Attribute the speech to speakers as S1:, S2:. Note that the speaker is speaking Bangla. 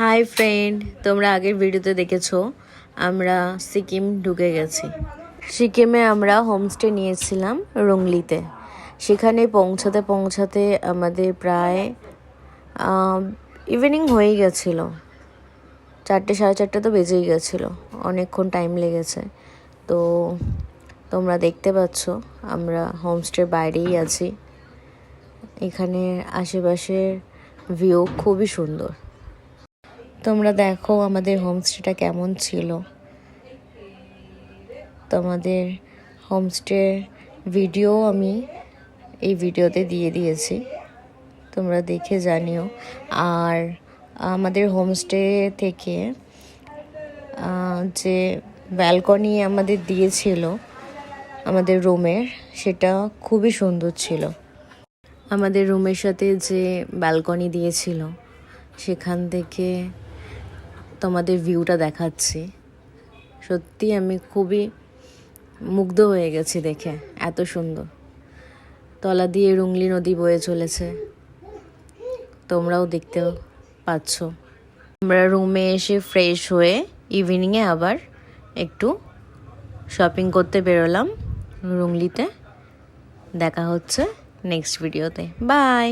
S1: হাই ফ্রেন্ড, তোমরা আগের ভিডিওতে দেখেছো আমরা সিকিম ঢুকে গেছি। সিকিমে আমরা হোমস্টে নিয়েছিলাম রুংলিতে। সেখানে পৌঁছাতে পৌঁছাতে আমাদের প্রায় ইভিনিং হয়ে গেছিলো, 4টে সাড়ে 4টে তো বেজেই গেছিলো, অনেকক্ষণ টাইম লেগেছে। তো তোমরা দেখতে পাচ্ছ আমরা হোমস্টের বাইরেই আছি। এখানে আশেপাশের ভিউ খুবই সুন্দর। তোমরা দেখো আমাদের হোমস্টেটা কেমন ছিল। তোমাদের হোমস্টের ভিডিও আমি এই ভিডিওতে দিয়ে দিয়েছি, তোমরা দেখে জানিও। আর আমাদের হোমস্টে থেকে যে ব্যালকনি আমাদের দিয়েছিল আমাদের রুমের, সেটা খুবই সুন্দর ছিল। আমাদের রুমের সাথে যে ব্যালকনি দিয়েছিল সেখান থেকে তোমাদের ভিউটা দেখাচ্ছি। সত্যি আমি খুবই মুগ্ধ হয়ে গেছি দেখে, এত সুন্দর। তলা দিয়ে রুংলি নদী বয়ে চলেছে, তোমরাও দেখতে পাচ্ছ। আমরা রুমে এসে ফ্রেশ হয়ে ইভিনিংয়ে আবার একটু শপিং করতে বেরোলাম রুংলিতে। দেখা হচ্ছে নেক্সট ভিডিওতে। বাই।